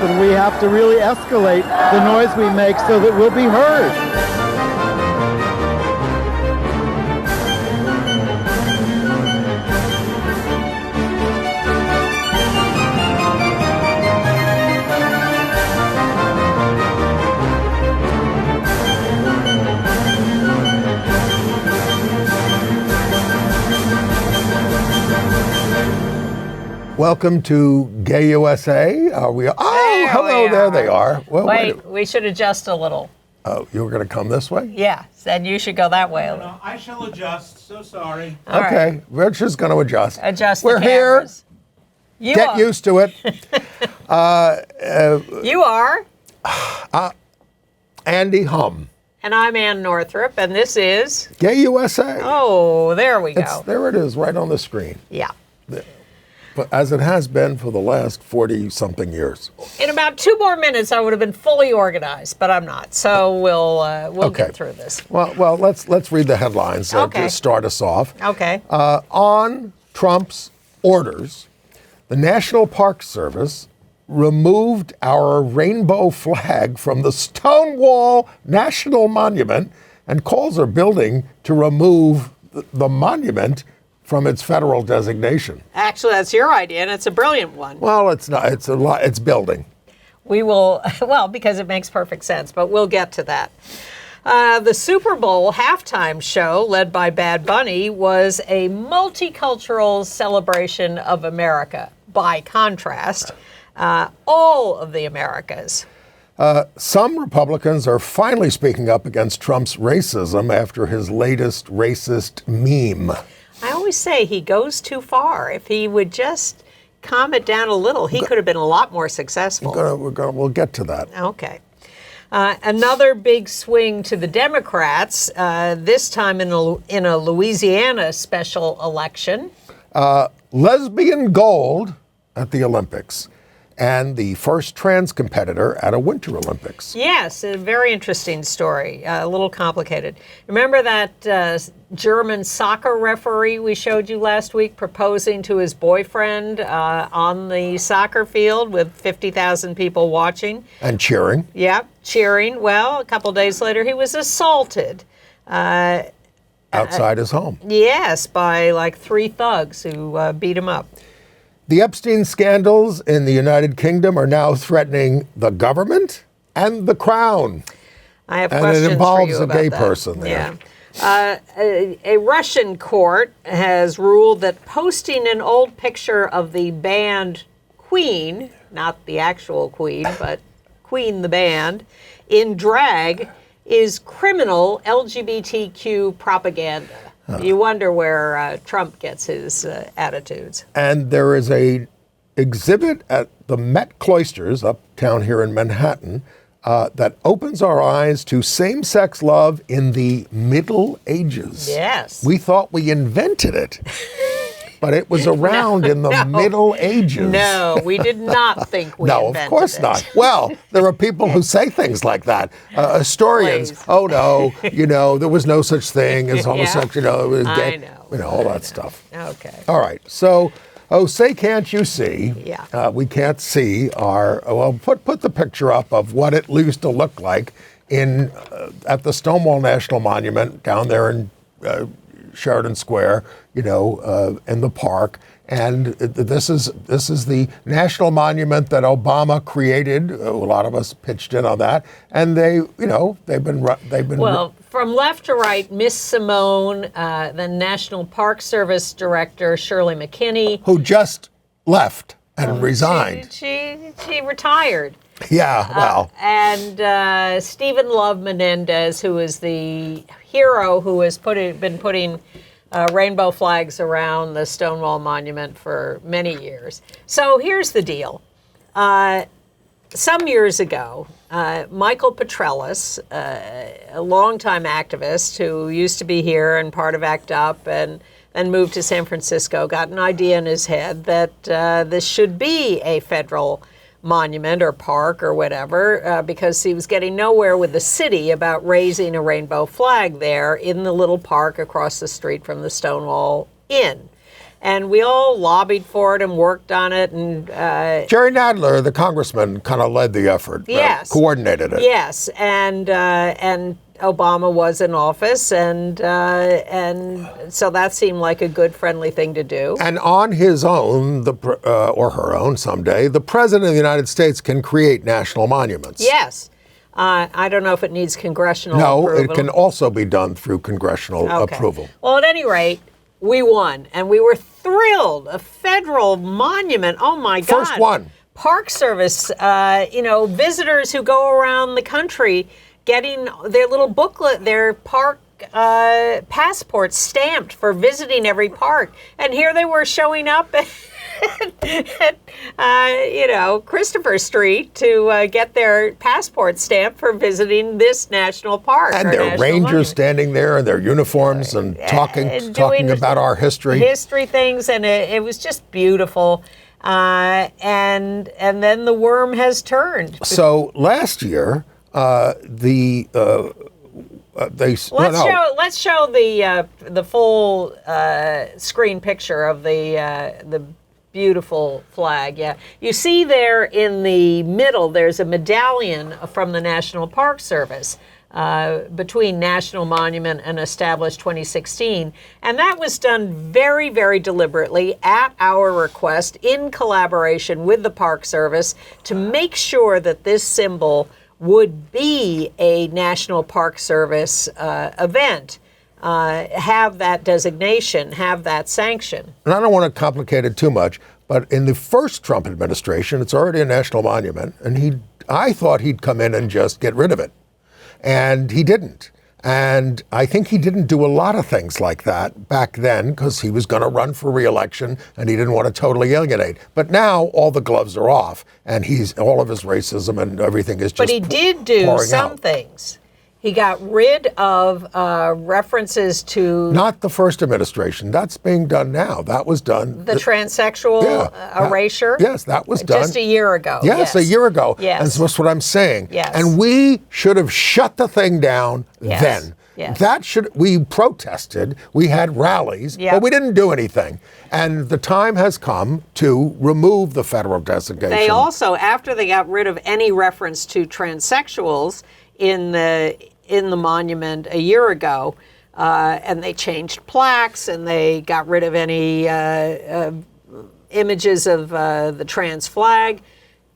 happen. We have to really escalate the noise we make so that we'll be heard. Welcome to Gay USA. Hello, there they are. Well, wait, we should adjust a little. Oh, you were going to come this way? Yeah, and you should go that way. No, I shall adjust. So sorry. All okay, right. Richard's going to adjust. Adjust We're the cameras. Here. Get used to it. You are. Andy Hum. And I'm Ann Northrup, and this is... Gay USA. Oh, there we go. There it is, right on the screen. Yeah. There. But as it has been for the last 40-something years. In about 2 more minutes, I would have been fully organized, but I'm not. So we'll get through this. Well, let's read the headlines to start us off. Okay. On Trump's orders, the National Park Service removed our rainbow flag from the Stonewall National Monument and calls our building to remove the monument from its federal designation. Actually, that's your idea, and it's a brilliant one. Well, it's not. It's building. We will, because it makes perfect sense, but we'll get to that. The Super Bowl halftime show, led by Bad Bunny, was a multicultural celebration of America. By contrast, all of the Americas. Some Republicans are finally speaking up against Trump's racism after his latest racist meme. I always say he goes too far. If he would just calm it down a little, he could have been a lot more successful. We'll get to that. Okay. Another big swing to the Democrats, this time in a Louisiana special election. Lesbian gold at the Olympics and the first trans competitor at a Winter Olympics. Yes, a very interesting story, a little complicated. Remember that German soccer referee we showed you last week proposing to his boyfriend on the soccer field with 50,000 people watching? And cheering. Yeah, cheering. Well, a couple days later, he was assaulted. Outside his home. Yes, by like 3 thugs who beat him up. The Epstein scandals in the United Kingdom are now threatening the government and the crown. I have questions for you about that. And it involves a gay person there. Yeah. A Russian court has ruled that posting an old picture of the band Queen, not the actual Queen, but Queen the band, in drag is criminal LGBTQ propaganda. You wonder where Trump gets his attitudes. And there is a exhibit at the Met Cloisters uptown here in Manhattan that opens our eyes to same-sex love in the Middle Ages. Yes. We thought we invented it, but it was around in the Middle Ages. No, we did not think we invented it. No, of course not. Well, there are people who say things like that. Historians, Please. oh no, there was no such thing as homosexual, it was gay. I know. All that stuff. Okay. All right, so, say can't you see? Yeah. We can't see put the picture up of what it used to look like at the Stonewall National Monument down there in Sheridan Square, in the park. And this is the national monument that Obama created. A lot of us pitched in on that. And they've been Well, from left to right, Miss Simone, the National Park Service Director, Shirley McKinney. who just left and resigned. She retired. Yeah, well. And Stephen Love Menendez, who is the hero who has been putting rainbow flags around the Stonewall Monument for many years. So here's the deal. Some years ago, Michael Petrelis, a longtime activist who used to be here and part of ACT UP and moved to San Francisco, got an idea in his head that this should be a federal monument or park or whatever, because he was getting nowhere with the city about raising a rainbow flag there in the little park across the street from the Stonewall Inn. And we all lobbied for it and worked on it. And Jerry Nadler, the congressman, kind of led the effort. Yes. Coordinated it. Yes, and Obama was in office, and so that seemed like a good, friendly thing to do. And on his own, or her own someday, the President of the United States can create national monuments. Yes. I don't know if it needs congressional approval. No, it can also be done through congressional approval. Well, at any rate, we won, and we were thrilled. A federal monument. Oh, my God. First one. Park Service, visitors who go around the country getting their little booklet, their park passports stamped for visiting every park. And here they were showing up at Christopher Street to get their passport stamped for visiting this national park. And their rangers standing there in their uniforms and talking about our history. History things, and it was just beautiful. And then the worm has turned. So last year, let's show the full screen picture of the beautiful flag. Yeah, you see there in the middle, there's a medallion from the National Park Service between National Monument and established 2016, and that was done very, very deliberately at our request in collaboration with the Park Service to make sure that this symbol would be a National Park Service event, have that designation, have that sanction. And I don't want to complicate it too much, but in the first Trump administration, it's already a national monument, and I thought he'd come in and just get rid of it. And he didn't. And I think he didn't do a lot of things like that back then because he was going to run for re-election and he didn't want to totally alienate. But now all the gloves are off and all of his racism and everything is just But he did do some things. He got rid of references to... Not the first administration. That's being done now. That was done. The transsexual erasure? Yes, that was done. Just a year ago. Yes, a year ago. Yes. And that's what I'm saying. Yes. And we should have shut the thing down then. Yes. We protested, we had rallies, but we didn't do anything. And the time has come to remove the federal designation. They also, after they got rid of any reference to transsexuals in the monument a year ago, and they changed plaques and they got rid of any images of the trans flag,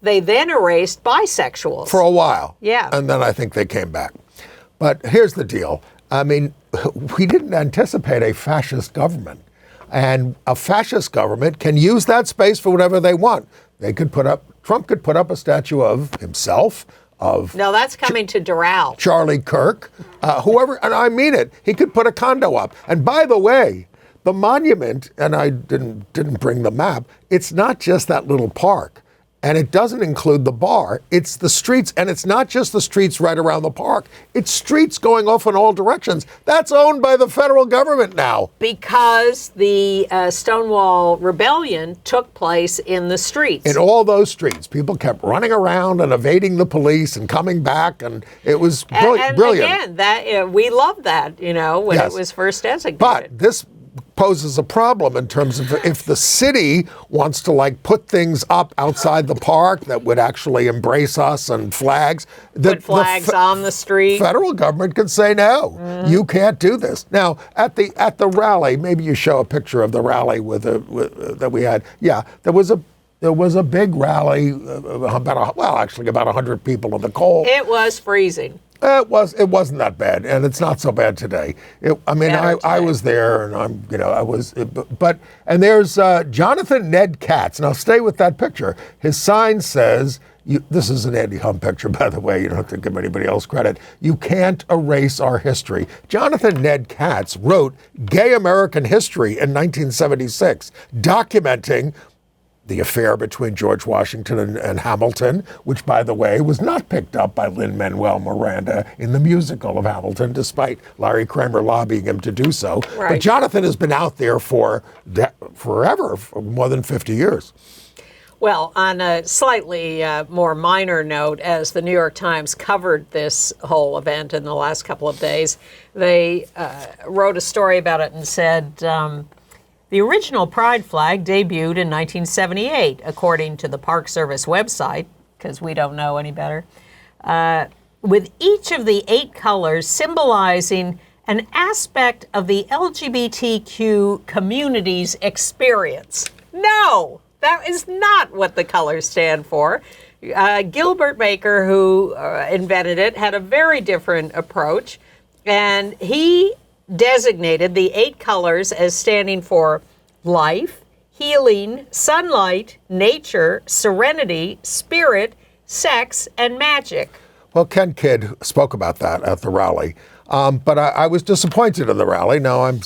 they then erased bisexuals. For a while. Yeah. And then I think they came back. But here's the deal. I mean, we didn't anticipate a fascist government. And a fascist government can use that space for whatever they want. Trump could put up a statue of himself, No, that's coming to Doral. Charlie Kirk, whoever, and I mean it, he could put a condo up. And by the way, the monument, and I didn't bring the map, it's not just that little park. And it doesn't include the bar. It's the streets, and it's not just the streets right around the park. It's streets going off in all directions. That's owned by the federal government now. Because the Stonewall Rebellion took place in the streets. In all those streets. People kept running around and evading the police and coming back, and it was brilliant. And again, we loved that, when it was first designated. But this poses a problem in terms of if the city wants to put things up outside the park that would actually embrace us and flags. Put flags on the street. Federal government could say no, you can't do this. Now at the rally, maybe you show a picture of the rally that we had. Yeah, there was a big rally, about 100 people in the cold. It was freezing. It wasn't that bad, and it's not so bad today. I was there, and and there's Jonathan Ned Katz. Now stay with that picture. His sign says, this is an Andy Hum picture, by the way. You don't have to give anybody else credit. You can't erase our history. Jonathan Ned Katz wrote Gay American History in 1976, documenting the affair between George Washington and Hamilton, which, by the way, was not picked up by Lin-Manuel Miranda in the musical of Hamilton, despite Larry Kramer lobbying him to do so. Right. But Jonathan has been out there forever, for more than 50 years. Well, on a slightly more minor note, as the New York Times covered this whole event in the last couple of days, they wrote a story about it and said, The original pride flag debuted in 1978, according to the Park Service website, because we don't know any better, with each of the 8 colors symbolizing an aspect of the LGBTQ community's experience. No, that is not what the colors stand for. Gilbert Baker, who invented it, had a very different approach, and he designated the 8 colors as standing for life, healing, sunlight, nature, serenity, spirit, sex, and magic. Well, Ken Kidd spoke about that at the rally. But I was disappointed in the rally. Now I'm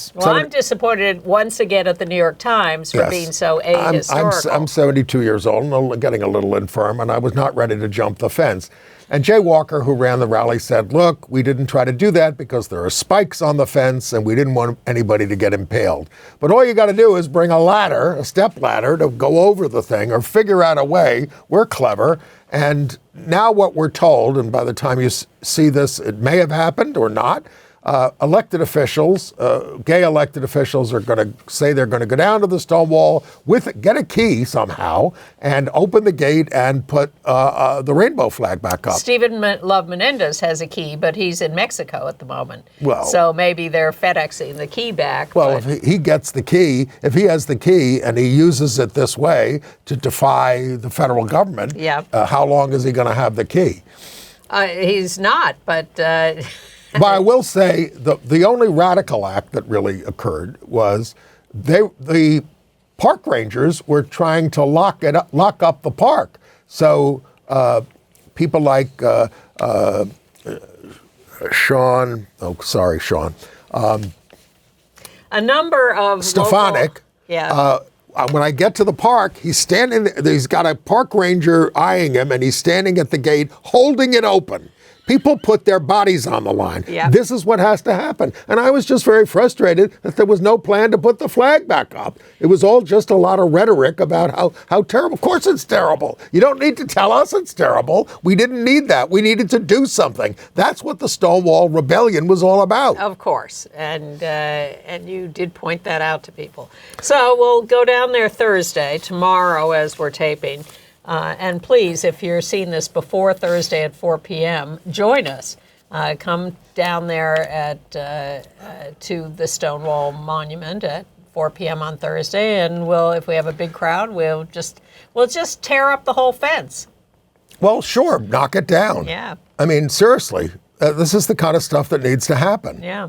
disappointed once again at the New York Times for being so ahistorical. I'm 72 years old and getting a little infirm, and I was not ready to jump the fence. And Jay Walker, who ran the rally, said, look, we didn't try to do that because there are spikes on the fence and we didn't want anybody to get impaled. But all you got to do is bring a ladder, a step ladder, to go over the thing or figure out a way. We're clever. And now what we're told, and by the time you see this, it may have happened or not, elected officials, gay elected officials are going to say they're going to go down to the Stonewall, get a key somehow, and open the gate and put the rainbow flag back up. Stephen Love Menendez has a key, but he's in Mexico at the moment. Well, so maybe they're FedExing the key back. Well, if he gets the key, if he has the key and he uses it this way to defy the federal government, how long is he going to have the key? He's not, but... But I will say the only radical act that really occurred was the park rangers were trying to lock up the park. So people like Sean. A number of Stefanik. When I get to the park, he's standing there. He's got a park ranger eyeing him, and he's standing at the gate holding it open. People put their bodies on the line. This is what has to happen. And I was just very frustrated that there was no plan to put the flag back up. It was all just a lot of rhetoric about how terrible. Of course it's terrible. You don't need to tell us it's terrible. We didn't need that. We needed to do something. That's what the Stonewall Rebellion was all about. Of course. And you did point that out to people. So we'll go down there Thursday, tomorrow as we're taping. And please, if you're seeing this before Thursday at 4 p.m., join us. Come down there to the Stonewall Monument at 4 p.m. on Thursday, and if we have a big crowd, we'll just tear up the whole fence. Well, sure, knock it down. Yeah. I mean, seriously, this is the kind of stuff that needs to happen. Yeah.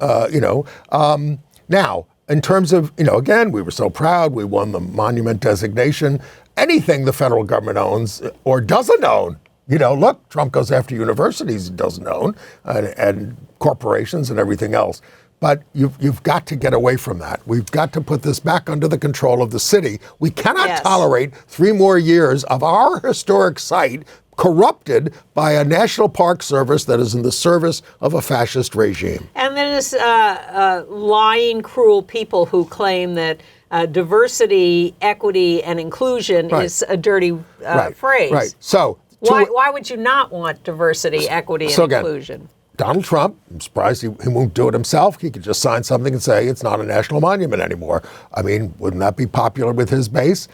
Now, in terms of, again, we were so proud. We won the monument designation. Anything the federal government owns or doesn't own, look, Trump goes after universities he doesn't own and corporations and everything else. But you've got to get away from that. We've got to put this back under the control of the city. We cannot tolerate 3 more years of our historic site corrupted by a National Park Service that is in the service of a fascist regime. And there's lying, cruel people who claim that diversity, equity, and inclusion is a dirty phrase. Right. So why would you not want diversity, equity, and inclusion? Donald Trump, I'm surprised he won't do it himself. He could just sign something and say it's not a national monument anymore. I mean, wouldn't that be popular with his base?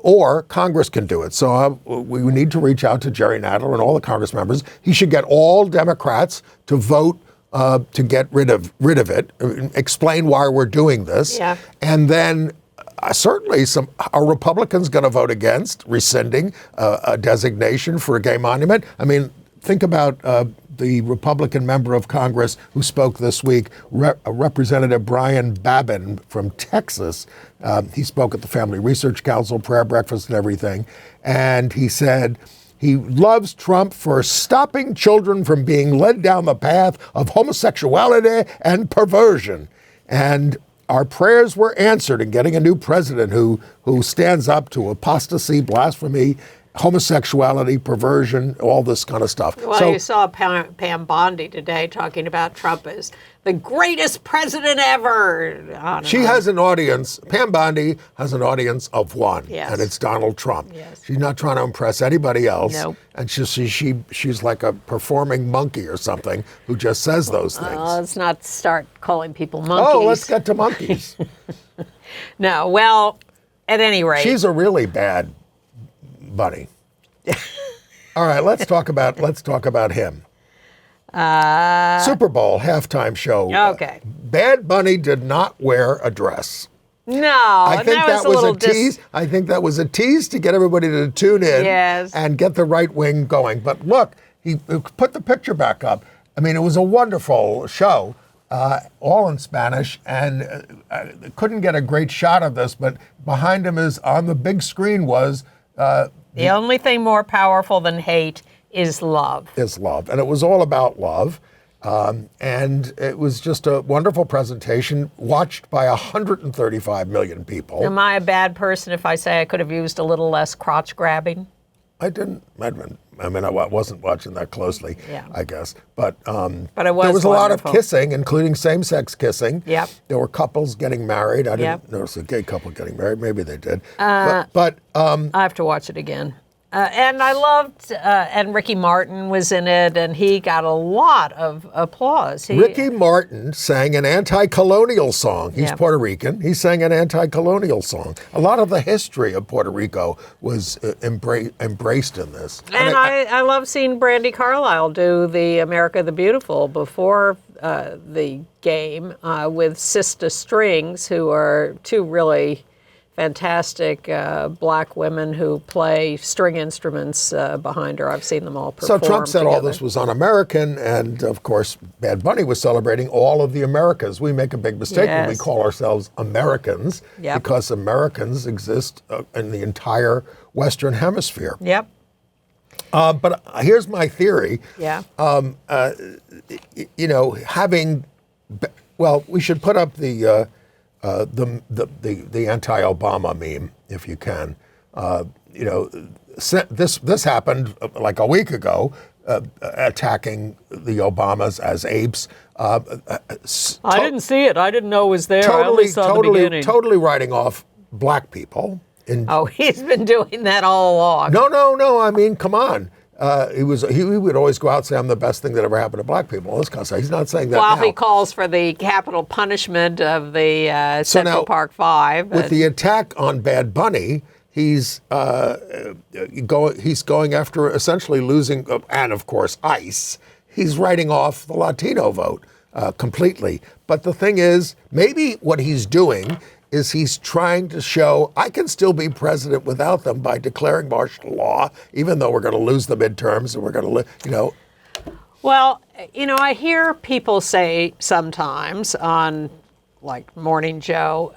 Or Congress can do it. So we need to reach out to Jerry Nadler and all the Congress members. He should get all Democrats to vote to get rid of it, explain why we're doing this. And then certainly are Republicans going to vote against rescinding a designation for a gay monument? I mean, think about the Republican member of Congress who spoke this week, Representative Brian Babin from Texas. He spoke at the Family Research Council, prayer breakfast and everything. And he said he loves Trump for stopping children from being led down the path of homosexuality and perversion. And our prayers were answered in getting a new president who stands up to apostasy, blasphemy, homosexuality, perversion, all this kind of stuff. Well, you saw Pam Bondi today talking about Trump as the greatest president ever. She has an audience. Pam Bondi has an audience of one, Yes. and it's Donald Trump. Yes. She's not trying to impress anybody else. Nope. And she's like a performing monkey or something who just says those things. Let's not start calling people monkeys. Oh, let's get to monkeys. No, well, at any rate. She's a really bad bunny. All right, let's talk about him. Super Bowl halftime show. Okay. Bad Bunny did not wear a dress. No, I think that was little a tease. I think that was a tease to get everybody to tune in Yes. and get the right wing going. But look, he put the picture back up. I mean, it was a wonderful show, all in Spanish, and couldn't get a great shot of this, but behind him is, on the big screen was... the only thing more powerful than hate is love. Is love. And it was all about love. And it was just a wonderful presentation, watched by 135 million people. Am I a bad person if I say I could have used a little less crotch grabbing? I wasn't watching that closely, Yeah. I guess. But it was there was a lot of wonderful. kissing, including same-sex kissing. Yep. There were couples getting married. I didn't Yep. notice a gay couple getting married. Maybe they did. But I have to watch it again. And I loved, and Ricky Martin was in it, and he got a lot of applause. Ricky Martin sang an anti-colonial song. He's Yeah. Puerto Rican. He sang an anti-colonial song. A lot of the history of Puerto Rico was embraced in this. And I love seeing Brandy Carlisle do the America the Beautiful before the game with Sista Strings, who are two really fantastic black women who play string instruments behind her. I've seen them all perform So Trump said all together. this was un-American, and of course, Bad Bunny was celebrating all of the Americas. We make a big mistake when we Yes. call ourselves Americans, Yep. because Americans exist in the entire Western Hemisphere. Yep. But here's my theory. Yeah. We should put up the anti-Obama meme if you can. This happened like a week ago, attacking the Obamas as apes. I didn't see it. I didn't know it was there. I only saw the beginning. Totally writing off black people. Oh, he's been doing that all along. No. I mean, come on. He would always go out and say, I'm the best thing that ever happened to black people. All this kind of stuff. He's not saying that While now. he calls for the capital punishment of the Central now, Park Five. With the attack on Bad Bunny, he's going after essentially losing, and of course ICE. He's writing off the Latino vote completely. But the thing is, maybe what he's doing is he's trying to show I can still be president without them by declaring martial law, even though we're going to lose the midterms and we're going to, Well, I hear people say sometimes on, like, Morning Joe,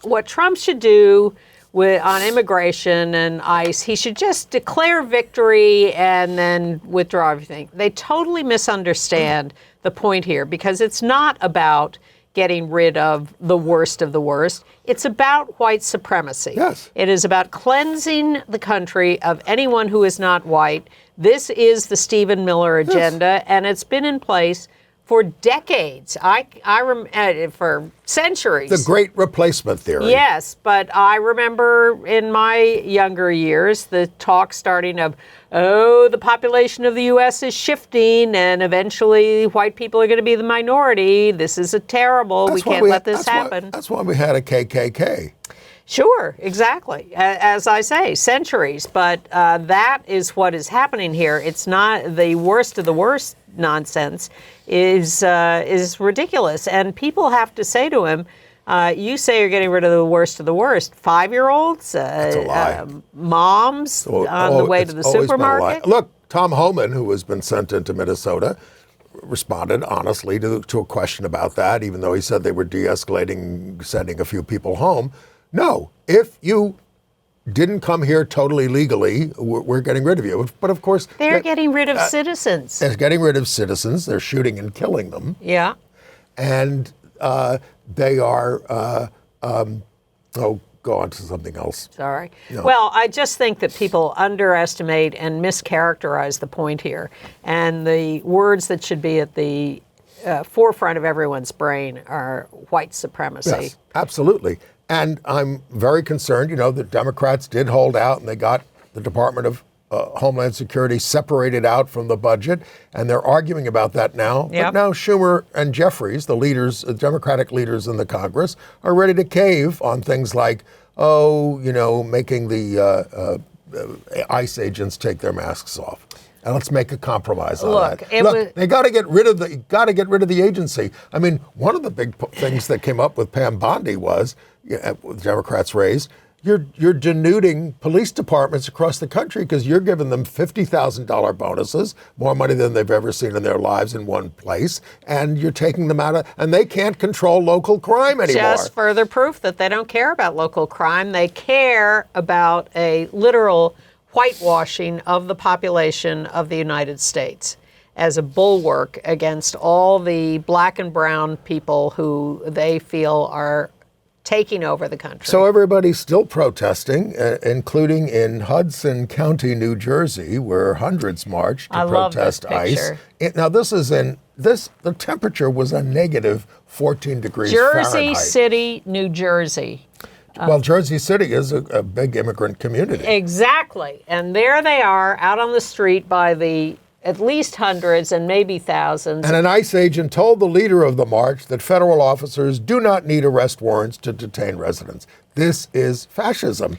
what Trump should do on immigration and ICE, he should just declare victory and then withdraw everything. They totally misunderstand the point here, because it's not about getting rid of the worst of the worst. It's about white supremacy. Yes. It is about cleansing the country of anyone who is not white. This is the Stephen Miller agenda, and it's been in place for decades. For centuries. the great replacement theory. Yes, but I remember in my younger years the talk starting of, the population of the U.S. is shifting and eventually white people are going to be the minority. This is terrible. We can't let this happen. That's why we had a KKK. Sure, exactly. As I say, centuries. But that is what is happening here. It's not the worst of the worst nonsense is ridiculous. And people have to say to him, you say you're getting rid of the worst of the worst. 5-year-olds, That's a lie. moms on the way to the It's always been a lie. supermarket. Look, Tom Homan, who has been sent into Minnesota, responded honestly to a question about that, even though he said they were de-escalating, sending a few people home. No, if you didn't come here totally legally, we're getting rid of you. But of course... They're getting rid of citizens. They're getting rid of citizens. They're shooting and killing them. Yeah. And they are go on to something else. Sorry. No. Well, I just think that people underestimate and mischaracterize the point here. And the words that should be at the forefront of everyone's brain are white supremacy. Yes, absolutely. And I'm very concerned, the Democrats did hold out and they got the Department of Homeland Security separated out from the budget, and they're arguing about that now. Yep. But now Schumer and Jeffries, the leaders, the Democratic leaders in the Congress, are ready to cave on things like, making the ICE agents take their masks off. And let's make a compromise on that. They got to get rid of the agency. I mean, one of the big things that came up with Pam Bondi was, the Democrats raised, you're denuding police departments across the country because you're giving them $50,000 bonuses, more money than they've ever seen in their lives in one place, and you're taking them out of, and they can't control local crime anymore. Just further proof that they don't care about local crime. They care about a literal whitewashing of the population of the United States as a bulwark against all the black and brown people who they feel are taking over the country. So everybody's still protesting, including in Hudson County, New Jersey, where hundreds marched to protest ICE. Now the temperature was a negative 14 degrees Fahrenheit. Jersey City, New Jersey. Well, Jersey City is a big immigrant community. Exactly. And there they are out on the street by the at least hundreds and maybe thousands. And an ICE agent told the leader of the march that federal officers do not need arrest warrants to detain residents. This is fascism.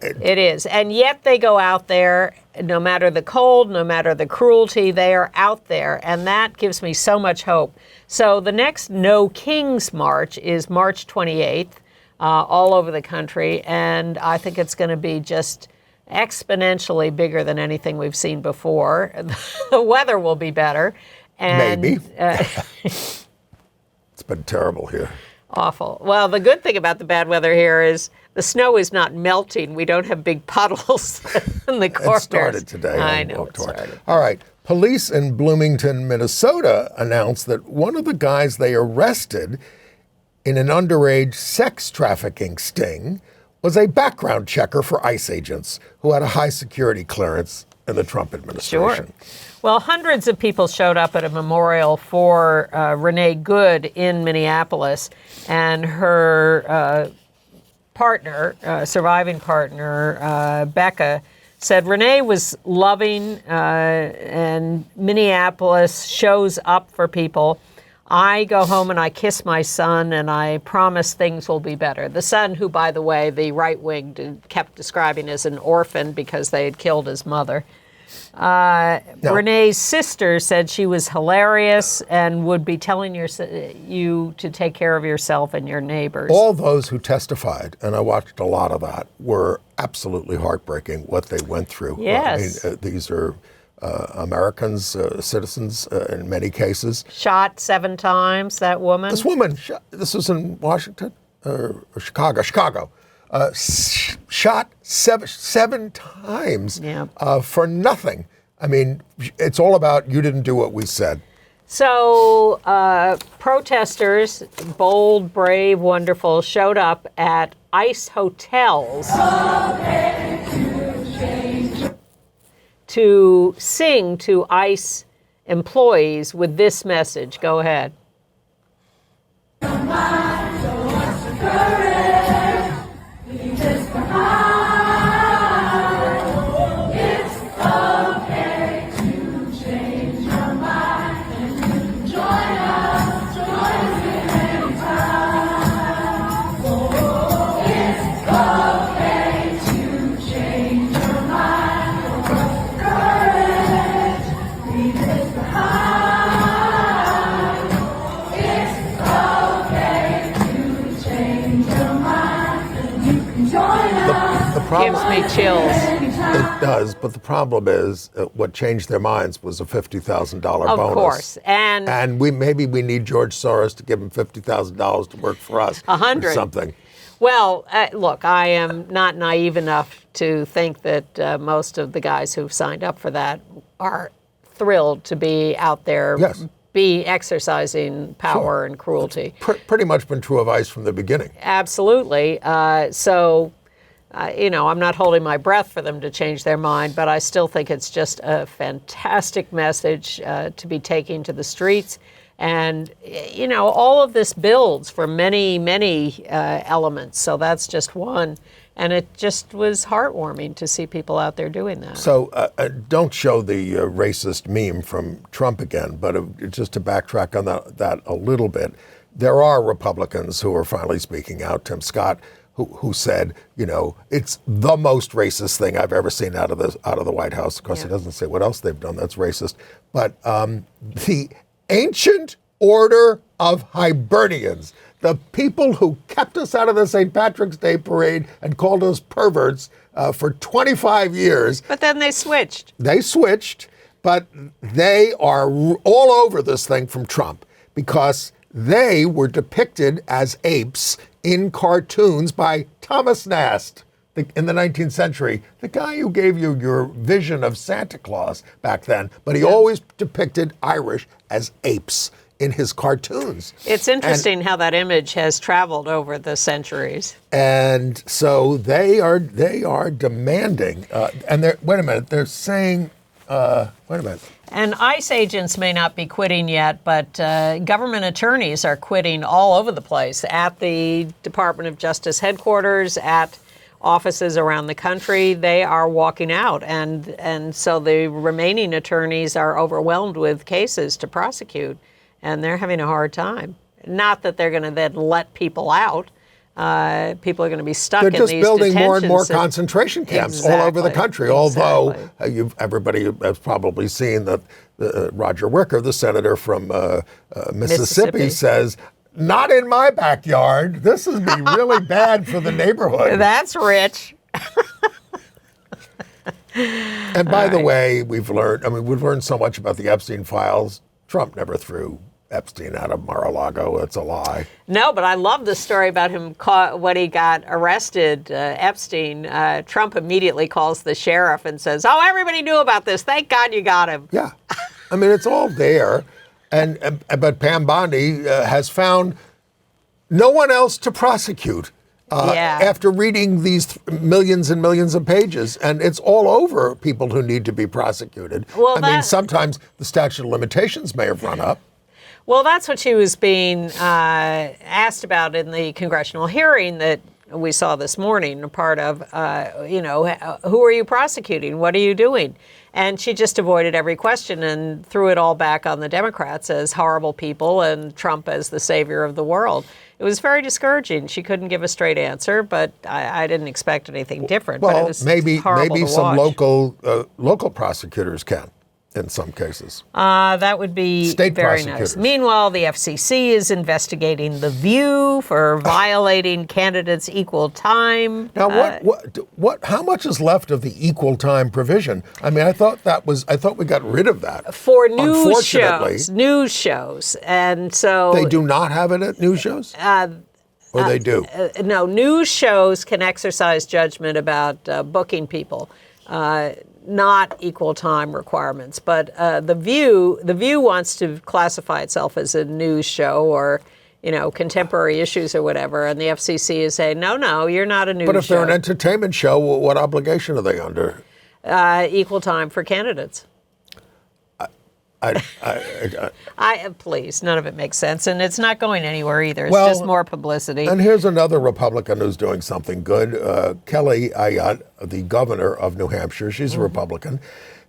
It is. And yet they go out there, no matter the cold, no matter the cruelty, they are out there. And that gives me so much hope. So the next No Kings March is March 28th, all over the country. And I think it's going to be just exponentially bigger than anything we've seen before. The weather will be better. And, maybe. It's been terrible here. Awful. Well, the good thing about the bad weather here is the snow is not melting. We don't have big puddles in the corners. It started today. I know it started. All right. Police in Bloomington, Minnesota announced that one of the guys they arrested in an underage sex trafficking sting was a background checker for ICE agents who had a high security clearance in the Trump administration. Sure. Well, hundreds of people showed up at a memorial for Renee Good in Minneapolis, and her surviving partner, Becca, said Renee was loving, and Minneapolis shows up for people. I go home and I kiss my son and I promise things will be better. The son, who, by the way, the right wing kept describing as an orphan because they had killed his mother. Renee's sister said she was hilarious and would be telling you to take care of yourself and your neighbors. All those who testified, and I watched a lot of that, were absolutely heartbreaking what they went through. Yes. I mean, these are Americans, citizens in many cases. Shot 7 times, that woman. This woman, this was in Washington or Chicago. Shot seven times for nothing. I mean, it's all about you didn't do what we said. So protesters, bold, brave, wonderful, showed up at ICE hotels to sing to ICE employees with this message. Go ahead. Gives me chills. It does, but the problem is what changed their minds was a $50,000 bonus. Of course, and we need George Soros to give him $50,000 to work for us. 100 or something. Well, look, I am not naive enough to think that most of the guys who've signed up for that are thrilled to be out there be exercising power and cruelty. Pretty much been true of ICE from the beginning. Absolutely. I'm not holding my breath for them to change their mind, but I still think it's just a fantastic message to be taking to the streets. And, all of this builds from many, many elements. So that's just one. And it just was heartwarming to see people out there doing that. So don't show the racist meme from Trump again, but just to backtrack on that a little bit, there are Republicans who are finally speaking out. Tim Scott, who said, it's the most racist thing I've ever seen out of the White House. Of course, He doesn't say what else they've done that's racist. But the ancient order of Hibernians, the people who kept us out of the St. Patrick's Day parade and called us perverts for 25 years. But then they switched. They switched, but they are all over this thing from Trump because they were depicted as apes in cartoons by Thomas Nast in the 19th century, the guy who gave you your vision of Santa Claus back then, but he always depicted Irish as apes in his cartoons. It's interesting how that image has traveled over the centuries. And so they are demanding, and they're saying, wait a minute. And ICE agents may not be quitting yet, but government attorneys are quitting all over the place at the Department of Justice headquarters, at offices around the country. They are walking out. And so the remaining attorneys are overwhelmed with cases to prosecute, and they're having a hard time. Not that they're going to then let people out. People are going to be stuck in these detention centers. They're just building more and more centers. concentration camps all over the country, although everybody has probably seen that Roger Wicker, the senator from Mississippi, says, not in my backyard. This would be really bad for the neighborhood. That's rich. And by the way, we've learned so much about the Epstein files. Trump never threw Epstein out of Mar-a-Lago. It's a lie. No, but I love the story about him when he got arrested, Epstein. Trump immediately calls the sheriff and says, "Oh, everybody knew about this. Thank God you got him." Yeah. It's all there. But Pam Bondi has found no one else to prosecute after reading these millions and millions of pages. And it's all over people who need to be prosecuted. Well, sometimes the statute of limitations may have run up. Well, that's what she was being asked about in the congressional hearing that we saw this morning, a part of, who are you prosecuting? What are you doing? And she just avoided every question and threw it all back on the Democrats as horrible people and Trump as the savior of the world. It was very discouraging. She couldn't give a straight answer, but I didn't expect anything different. Well, but it was maybe some watch. local prosecutors can. In some cases. That would be State very prosecutors. nice. Meanwhile, the FCC is investigating The View for violating candidates' equal time. Now, how much is left of the equal time provision? I thought we got rid of that. For news shows. And so they do not have it at news shows? Or they do? No, news shows can exercise judgment about booking people. Not equal time requirements, but the View wants to classify itself as a news show or, contemporary issues or whatever, and the FCC is saying, no, you're not a news show. But if they're an entertainment show, what obligation are they under? Equal time for candidates. Please, none of it makes sense, and it's not going anywhere either. It's just more publicity. And here's another Republican who's doing something good. Kelly Ayotte, the governor of New Hampshire, she's a Republican.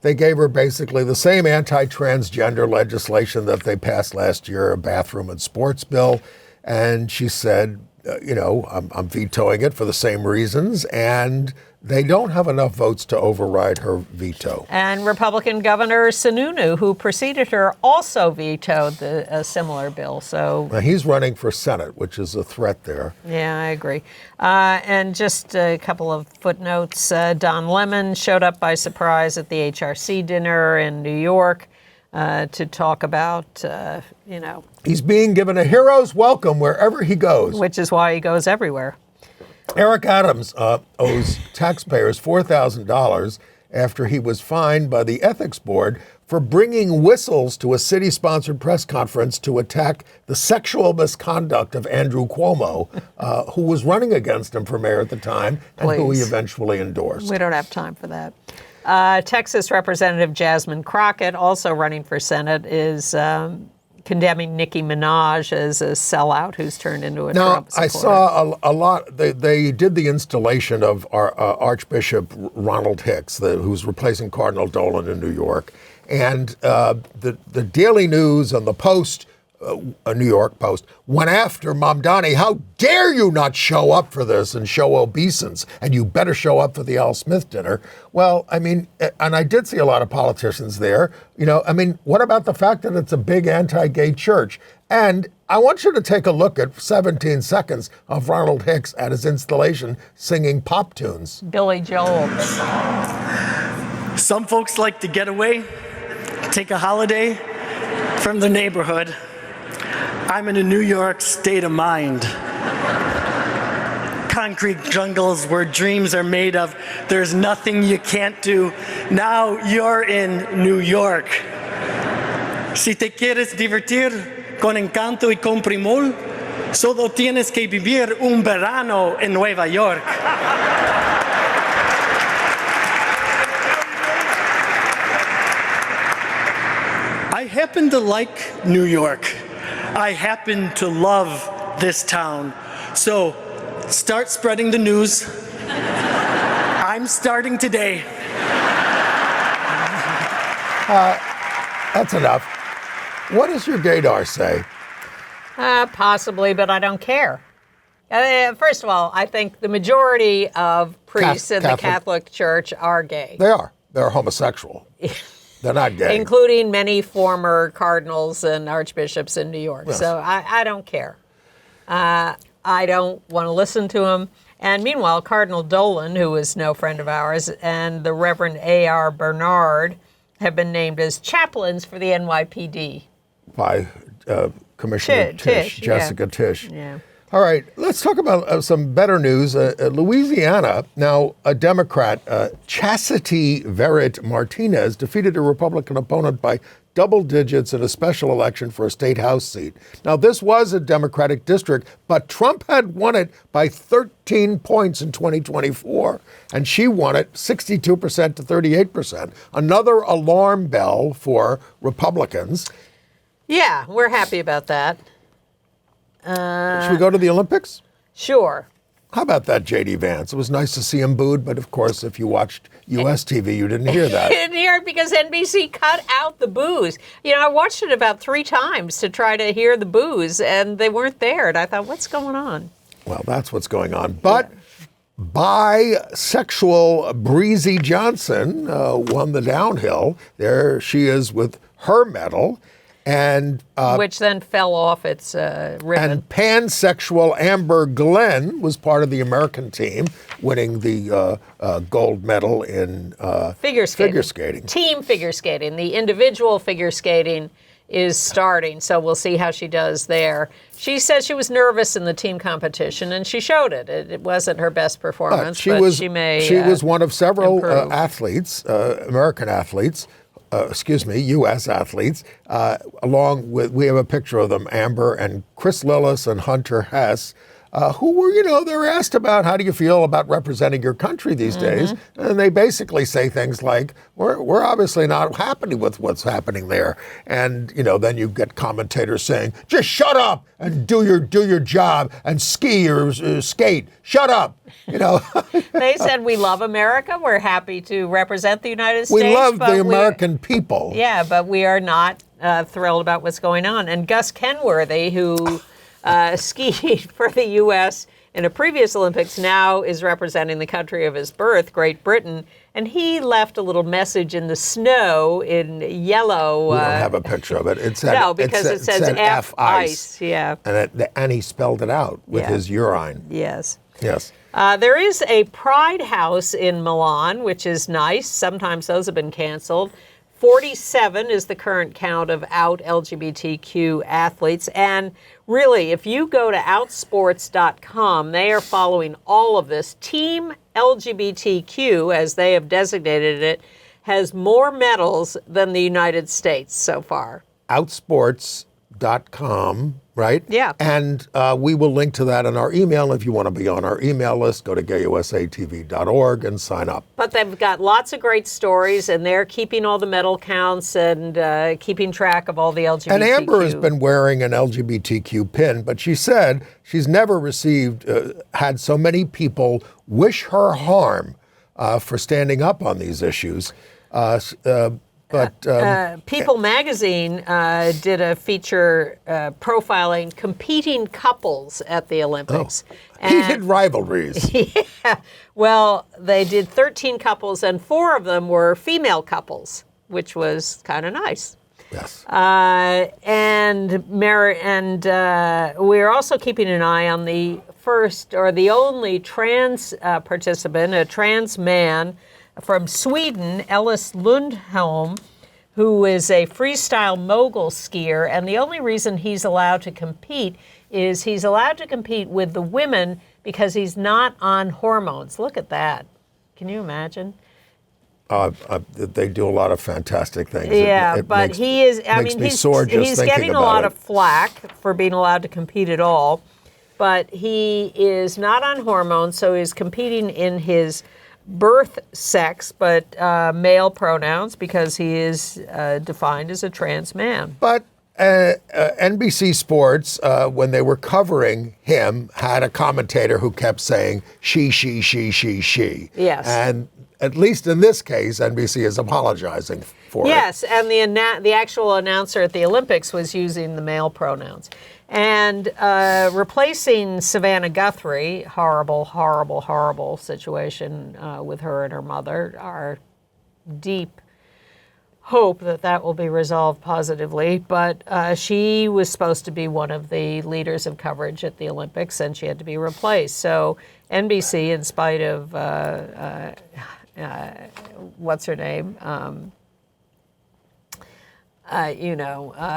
They gave her basically the same anti-transgender legislation that they passed last year, a bathroom and sports bill, and she said, I'm vetoing it for the same reasons, and they don't have enough votes to override her veto. And Republican Governor Sununu, who preceded her, also vetoed a similar bill. So now he's running for Senate, which is a threat there. Yeah, I agree. And just a couple of footnotes. Don Lemon showed up by surprise at the HRC dinner in New York to talk about, He's being given a hero's welcome wherever he goes. Which is why he goes everywhere. Eric Adams owes taxpayers $4,000 after he was fined by the ethics board for bringing whistles to a city-sponsored press conference to attack the sexual misconduct of Andrew Cuomo, who was running against him for mayor at the time, and who he eventually endorsed. We don't have time for that. Texas Representative Jasmine Crockett, also running for Senate, is condemning Nicki Minaj as a sellout who's turned into a Trump supporter. I saw a lot. They did the installation of our Archbishop Ronald Hicks, who's replacing Cardinal Dolan in New York. And the Daily News and the Post, New York Post, went after Mamdani. How dare you not show up for this and show obeisance? And you better show up for the Al Smith dinner. Well, I mean, and I did see a lot of politicians there. I mean, what about the fact that it's a big anti-gay church? And I want you to take a look at 17 seconds of Ronald Hicks at his installation singing pop tunes. Billy Joel. Some folks like to get away, take a holiday from the neighborhood. I'm in a New York state of mind. Concrete jungles where dreams are made of. There's nothing you can't do. Now you're in New York. Si te quieres divertir con encanto y con primor, solo tienes que vivir un verano en Nueva York. I happen to like New York. I happen to love this town. So start spreading the news. I'm starting today. That's enough. What does your gaydar say? Possibly, but I don't care. First of all, I think the majority of priests in the Catholic Church are gay. They are. They're homosexual. They're not gay. Including many former cardinals and archbishops in New York. Yes. So I don't care. I don't want to listen to them. And meanwhile, Cardinal Dolan, who is no friend of ours, and the Reverend A.R. Bernard have been named as chaplains for the NYPD. By Commissioner Tisch, Jessica Tisch. Yeah. All right, let's talk about some better news. Louisiana, now a Democrat, Chastity Verrett Martinez, defeated a Republican opponent by double digits in a special election for a state house seat. Now, this was a Democratic district, but Trump had won it by 13 points in 2024, and she won it 62% to 38%. Another alarm bell for Republicans. Yeah, we're happy about that. Should we go to the Olympics? Sure. How about that, J.D. Vance? It was nice to see him booed, but of course, if you watched U.S. TV, you didn't hear that. I didn't hear it because NBC cut out the boos. I watched it about 3 times to try to hear the boos, and they weren't there. And I thought, what's going on? Well, that's what's going on. But bisexual Breezy Johnson won the downhill. There she is with her medal. And which then fell off its ribbon. And pansexual Amber Glenn was part of the American team, winning the gold medal in figure skating. Team figure skating. The individual figure skating is starting, so we'll see how she does there. She said she was nervous in the team competition, and she showed it. It wasn't her best performance, but she may She was one of several improve. American athletes. U.S. athletes, along with, we have a picture of them, Amber and Chris Lillis and Hunter Hess, who were, they're asked about how do you feel about representing your country these days? And they basically say things like, we're obviously not happy with what's happening there. And, then you get commentators saying, just shut up and do your job and ski or skate. Shut up. They said, we love America. We're happy to represent the United States. We love the American people. Yeah, but we are not thrilled about what's going on. And Gus Kenworthy, who skied for the U.S. in a previous Olympics, now is representing the country of his birth, Great Britain. And he left a little message in the snow in yellow. We don't have a picture of it. It said, no, because it says F ice. Yeah. And he spelled it out with his urine. Yes. Yes. There is a Pride House in Milan, which is nice. Sometimes those have been canceled. 47 is the current count of out LGBTQ athletes. And really, if you go to outsports.com, they are following all of this. Team LGBTQ, as they have designated it, has more medals than the United States so far. Outsports.com, right? Yeah. And we will link to that in our email. If you want to be on our email list, go to gayusatv.org and sign up. But they've got lots of great stories, and they're keeping all the medal counts and keeping track of all the LGBTQ. And Amber has been wearing an LGBTQ pin, but she said she's never had so many people wish her harm for standing up on these issues. People magazine did a feature profiling competing couples at the Olympics. Heated rivalries. Yeah. Well, they did 13 couples, and 4 of them were female couples, which was kind of nice. Yes. We're also keeping an eye on the first or the only trans participant, a trans man from Sweden, Ellis Lundholm, who is a freestyle mogul skier. And the only reason he's allowed to compete is he's allowed to compete with the women because he's not on hormones. Look at that. Can you imagine? They do a lot of fantastic things. Yeah, but he is, he's getting a lot of flack for being allowed to compete at all. But he is not on hormones, so he's competing in his birth sex, but male pronouns, because he is defined as a trans man. But NBC Sports, when they were covering him, had a commentator who kept saying, she. Yes. And at least in this case, NBC is apologizing for it. Yes, and the actual announcer at the Olympics was using the male pronouns. And replacing Savannah Guthrie, horrible situation with her and her mother. Our deep hope that will be resolved positively. But she was supposed to be one of the leaders of coverage at the Olympics, and she had to be replaced. So NBC, in spite of what's her name? Hoda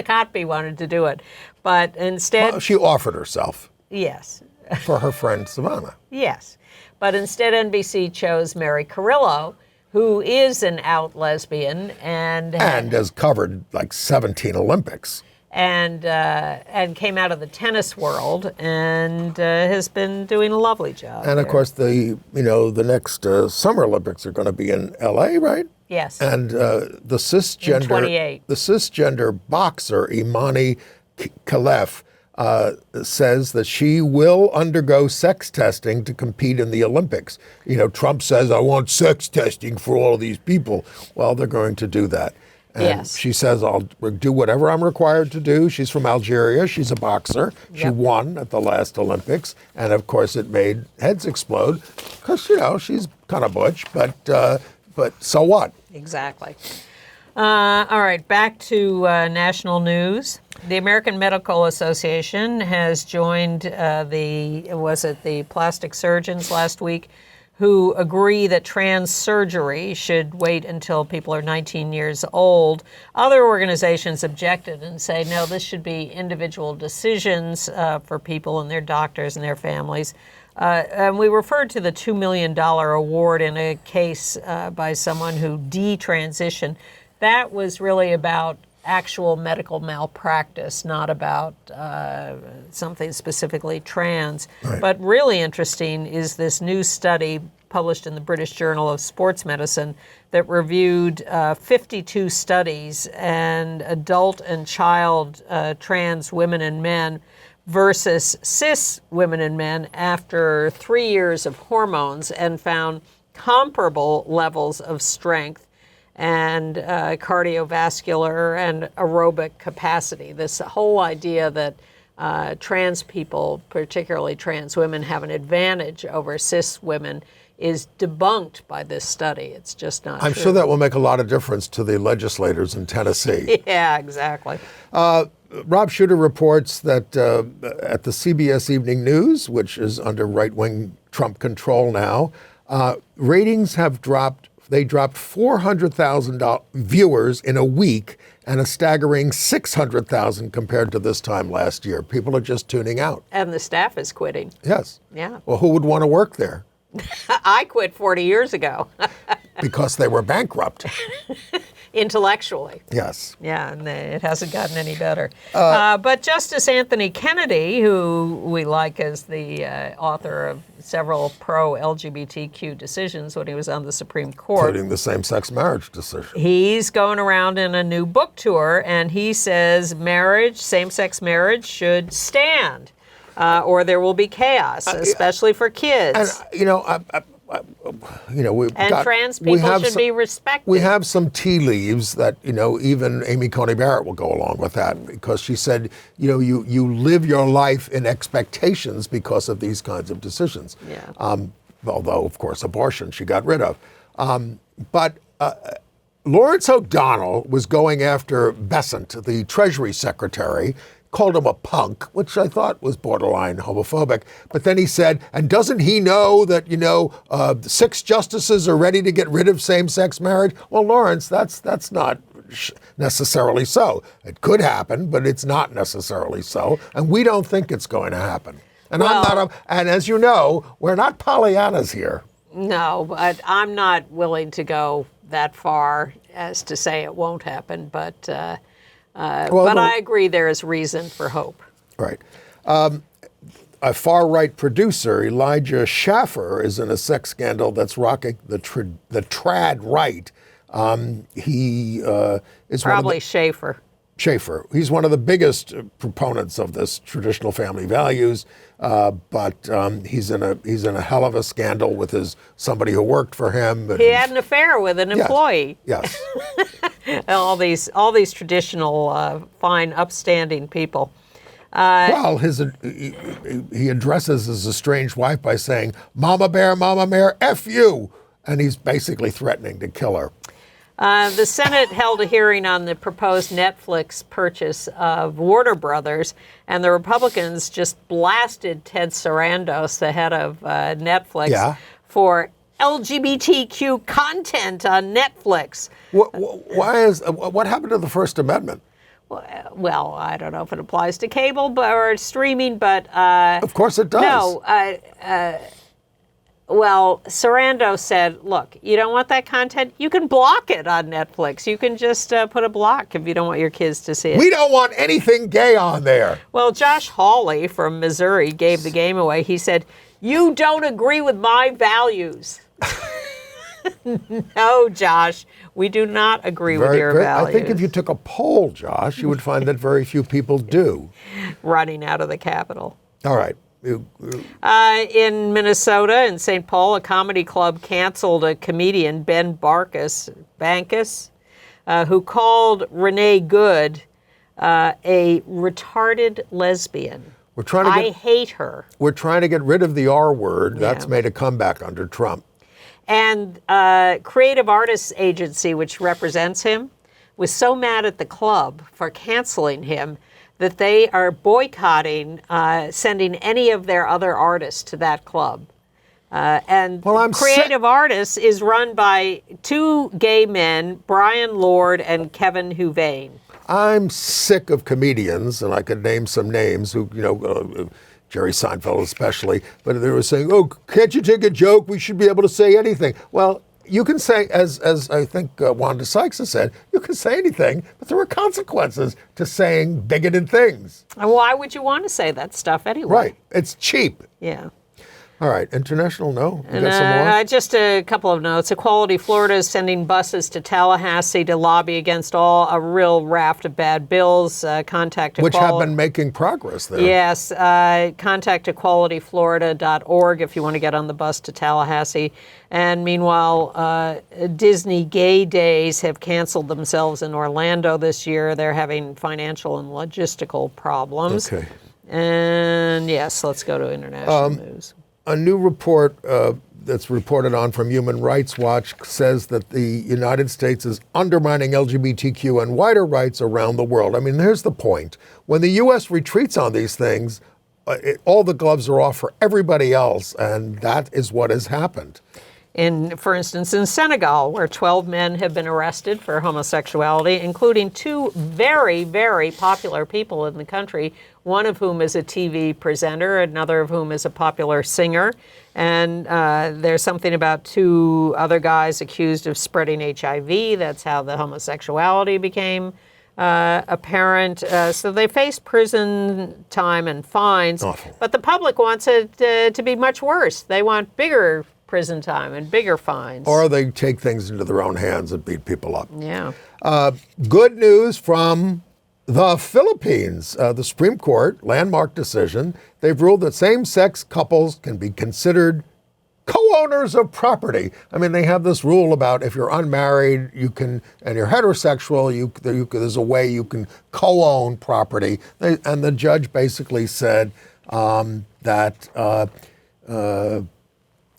Kotb wanted to do it, but instead... Well, she offered herself. Yes. For her friend Savannah. Yes. But instead NBC chose Mary Carrillo, who is an out lesbian and has covered like 17 Olympics. And came out of the tennis world and has been doing a lovely job. And of course, the next Summer Olympics are going to be in LA, right? Yes. And the cisgender boxer Imani Khalef says that she will undergo sex testing to compete in the Olympics. Trump says, I want sex testing for all these people. Well, they're going to do that. And yes. She says, I'll do whatever I'm required to do. She's from Algeria. She's a boxer. She won at the last Olympics. And of course, it made heads explode because, she's kind of butch, but so what? Exactly. All right, back to national news. The American Medical Association has joined the plastic surgeons last week who agree that trans surgery should wait until people are 19 years old. Other organizations objected and say, no, this should be individual decisions for people and their doctors and their families. And we referred to the $2 million award in a case by someone who detransitioned. That was really about actual medical malpractice, not about something specifically trans. Right. But really interesting is this new study published in the British Journal of Sports Medicine that reviewed 52 studies and adult and child trans women and men versus cis women and men after 3 years of hormones, and found comparable levels of strength and cardiovascular and aerobic capacity. This whole idea that trans people, particularly trans women, have an advantage over cis women is debunked by this study. It's just not I'm true. sure that will make a lot of difference to the legislators in Tennessee. Yeah, exactly. Rob Shooter reports that at the CBS Evening News, which is under right-wing Trump control now, ratings have dropped they dropped 400,000 viewers in a week and a staggering 600,000 compared to this time last year. People are just tuning out. And the staff is quitting. Yes. Yeah. Well, who would want to work there? I quit 40 years ago. Because they were bankrupt. Intellectually. Yes. Yeah, and it hasn't gotten any better. But Justice Anthony Kennedy, who we like as the author of several pro-LGBTQ decisions when he was on the Supreme Court. Including the same-sex marriage decision. He's going around in a new book tour, and he says same-sex marriage should stand, or there will be chaos, especially for kids. And trans people should be respected. We have some tea leaves that, even Amy Coney Barrett will go along with that, because she said, you live your life in expectations because of these kinds of decisions. Yeah. Although, of course, abortion she got rid of. But Lawrence O'Donnell was going after Besant, the Treasury Secretary, called him a punk, which I thought was borderline homophobic. But then he said, and doesn't he know that, 6 justices are ready to get rid of same-sex marriage? Well, Lawrence, that's not necessarily so. It could happen, but it's not necessarily so. And we don't think it's going to happen. And and as you know, we're not Pollyannas here. No, but I'm not willing to go that far as to say it won't happen, but I agree there is reason for hope. Right. A far-right producer, Elijah Schaffer, is in a sex scandal that's rocking the trad right. He is probably Schaefer. Schaefer. He's one of the biggest proponents of this traditional family values, but he's in a hell of a scandal with somebody who worked for him. He had an affair with an employee. Yes. all these traditional, fine, upstanding people. Well, he addresses his estranged wife by saying, Mama Bear, F you. And he's basically threatening to kill her. The Senate held a hearing on the proposed Netflix purchase of Warner Brothers, and the Republicans just blasted Ted Sarandos, the head of Netflix, for LGBTQ content on Netflix. What happened to the First Amendment? Well, I don't know if it applies to cable or streaming, but of course it does. No. Well, Sarandos said, look, you don't want that content? You can block it on Netflix. You can just put a block if you don't want your kids to see it. We don't want anything gay on there. Well, Josh Hawley from Missouri gave the game away. He said, you don't agree with my values. No, Josh, we do not agree with your values. I think if you took a poll, Josh, you would find that very few people do. Running out of the Capitol. All right. In Minnesota, in St. Paul, a comedy club canceled a comedian, Ben Bankus, who called Renee Good a retarded lesbian. I hate her. We're trying to get rid of the R word. That's made a comeback under Trump. And Creative Artists Agency, which represents him, was so mad at the club for canceling him that they are boycotting sending any of their other artists to that club. Creative Artists is run by 2 gay men, Brian Lord and Kevin Huvain. I'm sick of comedians, and I could name some names who, Jerry Seinfeld especially, but they were saying, oh, can't you take a joke? We should be able to say anything. Well, you can say, as I think Wanda Sykes has said, you can say anything, but there are consequences to saying bigoted things. And why would you want to say that stuff anyway? Right. It's cheap. Yeah. All right. International, no? You got some more? Just a couple of notes. Equality Florida is sending buses to Tallahassee to lobby against a real raft of bad bills. Which have been making progress there. Yes. Contact equalityflorida.org if you want to get on the bus to Tallahassee. And meanwhile, Disney Gay Days have canceled themselves in Orlando this year. They're having financial and logistical problems. Okay. And yes, let's go to international news. A new report that's reported on from Human Rights Watch says that the United States is undermining LGBTQ and wider rights around the world. I mean, here's the point. When the U.S. retreats on these things, all the gloves are off for everybody else, and that is what has happened. For instance, in Senegal, where 12 men have been arrested for homosexuality, including 2 very, very popular people in the country, one of whom is a TV presenter, another of whom is a popular singer. And there's something about 2 other guys accused of spreading HIV. That's how the homosexuality became apparent. So they face prison time and fines. Awful. But the public wants it to be much worse. They want bigger prison time and bigger fines. Or they take things into their own hands and beat people up. Yeah. Good news from the Philippines. The Supreme Court, landmark decision, they've ruled that same-sex couples can be considered co-owners of property. I mean, they have this rule about if you're unmarried, you can, and you're heterosexual, there's a way you can co-own property. And the judge basically said that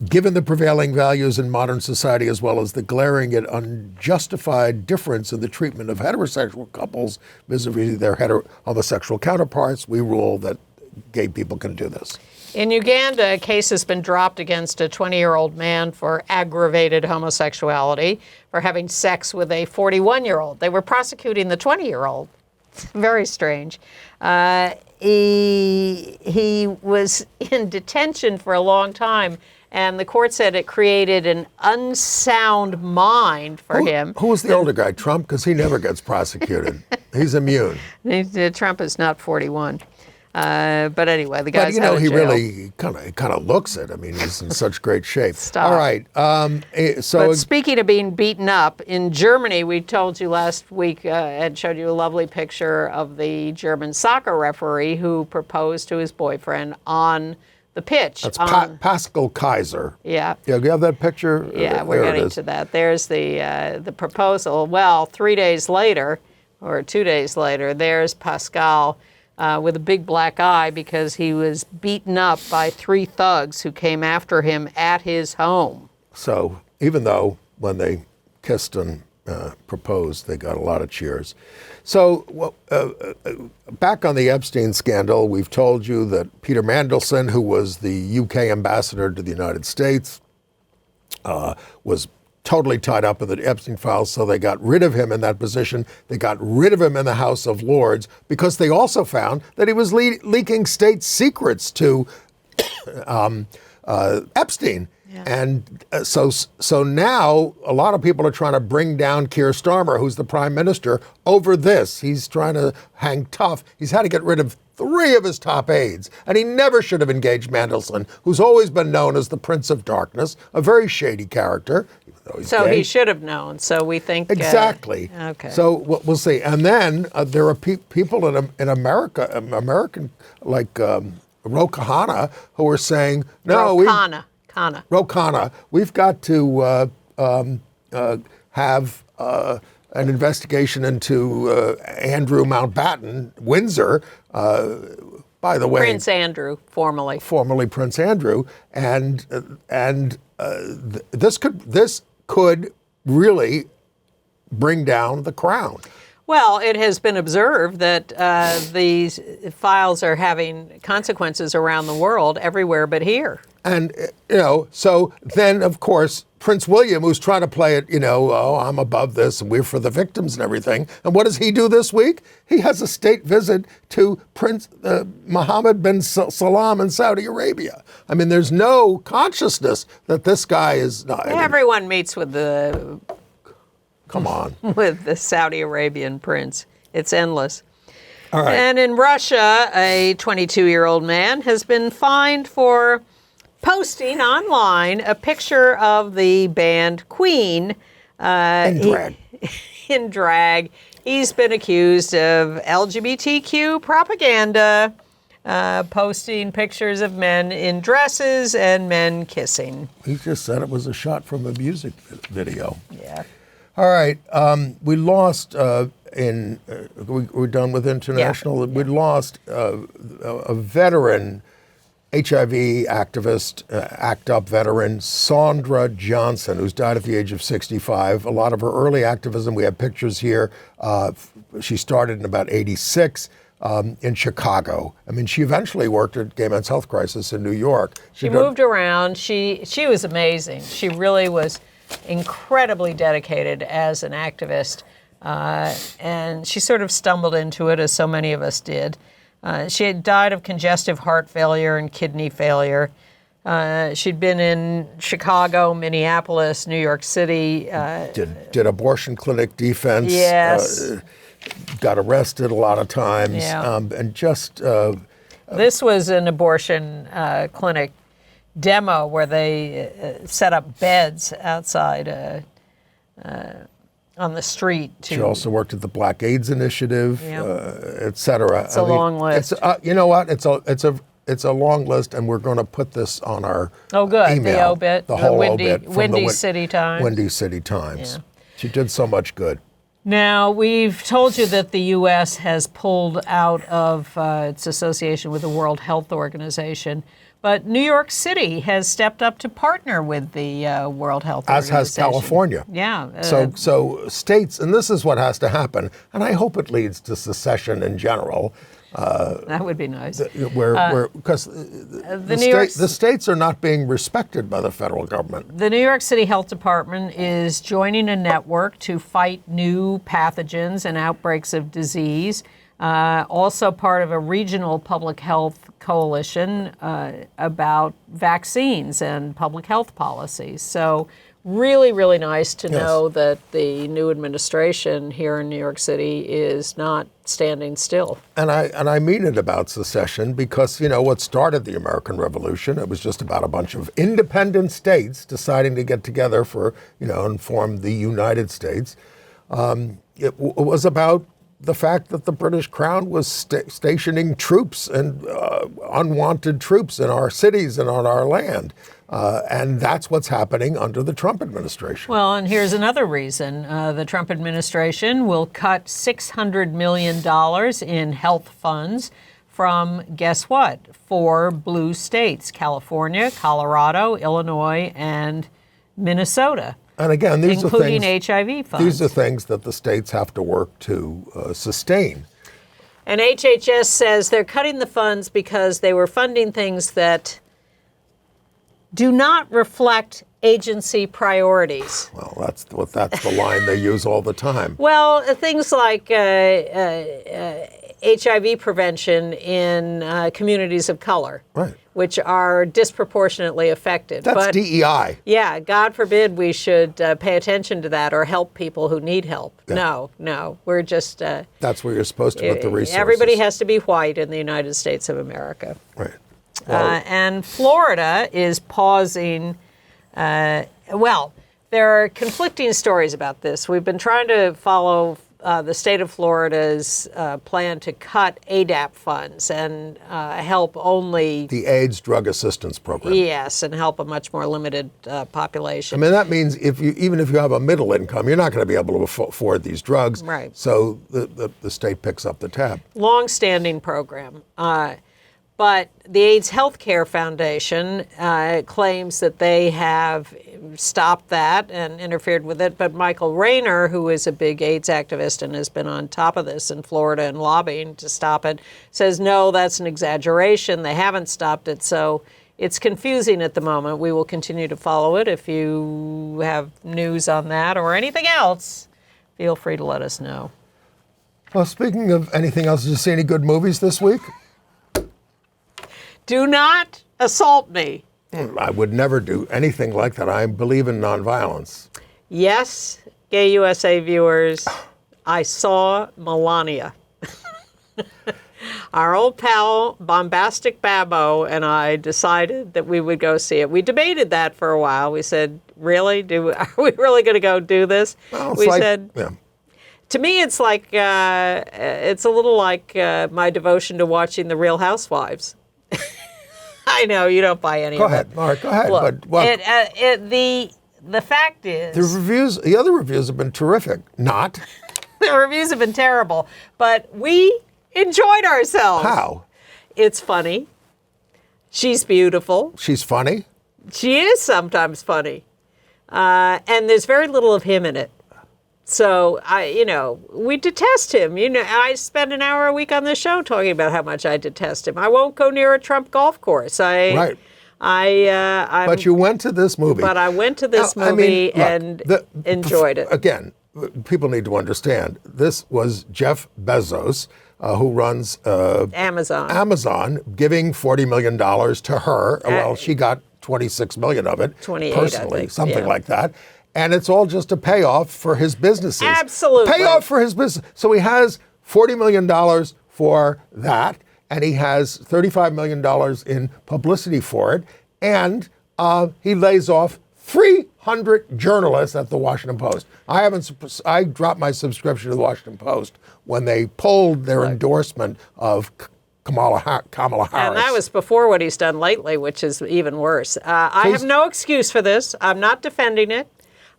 given the prevailing values in modern society, as well as the glaring yet unjustified difference in the treatment of heterosexual couples vis-a-vis their homosexual counterparts, we rule that gay people can do this. In Uganda, a case has been dropped against a 20-year-old man for aggravated homosexuality for having sex with a 41-year-old. They were prosecuting the 20-year-old. Very strange. He was in detention for a long time, and the court said it created an unsound mind for him. Who was the older guy, Trump? Because he never gets prosecuted. He's immune. Trump is not 41. But anyway, the guy's out of he jail. really kind of looks it. I mean, he's in such great shape. Stop. All right. But speaking of being beaten up, in Germany, we told you last week and showed you a lovely picture of the German soccer referee who proposed to his boyfriend on the pitch. That's Pascal Kaiser. Yeah. Yeah, do you have that picture? Yeah, we're getting to that. There's the proposal. Well, 3 days later, or 2 days later, there's Pascal with a big black eye because he was beaten up by 3 thugs who came after him at his home. So even though when they kissed and proposed, they got a lot of cheers. So back on the Epstein scandal, we've told you that Peter Mandelson, who was the UK ambassador to the United States, was totally tied up in the Epstein files, so they got rid of him in that position. They got rid of him in the House of Lords because they also found that he was leaking state secrets to Epstein. Yeah. And so now a lot of people are trying to bring down Keir Starmer, who's the prime minister, over this. He's trying to hang tough. He's had to get rid of 3 of his top aides, and he never should have engaged Mandelson, who's always been known as the Prince of Darkness, a very shady character. So gay. He should have known. So we think exactly. Okay. So we'll see. And then there are people in America, American like Ro Khanna, who are saying no. Ro Khanna, we've got to have an investigation into Andrew Mountbatten, Windsor. By the way, Prince Andrew, formerly Prince Andrew, and this could really bring down the crown. Well, it has been observed that these files are having consequences around the world, everywhere but here. And, so then, of course, Prince William, who's trying to play it, I'm above this and we're for the victims and everything. And what does he do this week? He has a state visit to Prince Mohammed bin Salman in Saudi Arabia. I mean, there's no consciousness that this guy is not. Everyone meets with the... Come on. With the Saudi Arabian prince. It's endless. All right. And in Russia, a 22-year-old man has been fined for posting online a picture of the band Queen. In drag. In drag. He's been accused of LGBTQ propaganda, posting pictures of men in dresses and men kissing. He just said it was a shot from a music video. Yeah. All right. We lost we're done with international. Yeah. We lost a veteran HIV activist, ACT UP veteran, Sandra Johnson, who's died at the age of 65. A lot of her early activism, we have pictures here. She started in about 86. in Chicago. I mean, she eventually worked at Gay Men's Health Crisis in New York. She moved around. She was amazing. She really was incredibly dedicated as an activist. And she sort of stumbled into it, as so many of us did. She had died of congestive heart failure and kidney failure. She'd been in Chicago, Minneapolis, New York City. Did abortion clinic defense. Yes. Got arrested a lot of times. Yeah. And just... This was an abortion clinic demo where they set up beds outside on the street. She also worked at the Black AIDS Initiative, et cetera. It's a long list. You know what? It's a long list, and we're going to put this on our email. The obit, the whole Windy, obit from Windy City Times. Windy City Times. Yeah. She did so much good. Now, we've told you that the U.S. has pulled out of its association with the World Health Organization, but New York City has stepped up to partner with the World Health Organization. As has California. Yeah. So states, and this is what has to happen, and I hope it leads to secession in general. That would be nice. Because the states are not being respected by the federal government. The New York City Health Department is joining a network to fight new pathogens and outbreaks of disease. Also part of a regional public health coalition about vaccines and public health policies. So really, really nice to know that the new administration here in New York City is not standing still. And I mean it about secession because, you know, what started the American Revolution, it was just about a bunch of independent states deciding to get together for, you know, and form the United States. It was about the fact that the British Crown was stationing troops and unwanted troops in our cities and on our land. And that's what's happening under the Trump administration. Well, and here's another reason. The Trump administration will cut $600 million in health funds from, guess what, 4 blue states, California, Colorado, Illinois, and Minnesota. And again, these including are things, HIV funds. These are things that the states have to work to sustain. And HHS says they're cutting the funds because they were funding things that do not reflect agency priorities. Well, that's the line they use all the time. Well, things like HIV prevention in communities of color, right, which are disproportionately affected. That's DEI. Yeah, God forbid we should pay attention to that or help people who need help. Yeah. No, we're just... that's where you're supposed to put the resources. Everybody has to be white in the United States of America. Right. And Florida is pausing. Well, there are conflicting stories about this. We've been trying to follow the state of Florida's plan to cut ADAP funds and help only... the AIDS Drug Assistance Program. Yes, and help a much more limited population. I mean, that means even if you have a middle income, you're not going to be able to afford these drugs. Right. So the state picks up the tab. Long-standing program. But the AIDS Healthcare Foundation claims that they have stopped that and interfered with it. But Michael Rayner, who is a big AIDS activist and has been on top of this in Florida and lobbying to stop it, says, no, that's an exaggeration. They haven't stopped it. So it's confusing at the moment. We will continue to follow it. If you have news on that or anything else, feel free to let us know. Well, speaking of anything else, did you see any good movies this week? Do not assault me. I would never do anything like that. I believe in nonviolence. Yes, Gay USA viewers, I saw Melania. Our old pal, Bombastic Babbo, and I decided that we would go see it. We debated that for a while. We said, really? Are we really going to go do this? Well, we said, yeah. To me, it's like, it's a little like my devotion to watching The Real Housewives. I know you don't buy any of it. Go ahead, Mark. Go ahead. Look, the fact is, the other reviews have been terrific. Not. The reviews have been terrible, but we enjoyed ourselves. How? It's funny. She's beautiful. She's funny. She is sometimes funny, and there's very little of him in it. So we detest him. I spend an hour a week on this show talking about how much I detest him. I won't go near a Trump golf course. Right. But you went to this movie. But I went to this movie and enjoyed it. Again, people need to understand, this was Jeff Bezos, who runs Amazon, giving $40 million to her. Well, she got 26 million of it 28, personally, I think. something like that. And it's all just a payoff for his businesses. Absolutely. Payoff for his business. So he has $40 million for that, and he has $35 million in publicity for it, and he lays off 300 journalists at the Washington Post. I dropped my subscription to the Washington Post when they pulled their endorsement of Kamala Harris. And that was before what he's done lately, which is even worse. I have no excuse for this. I'm not defending it.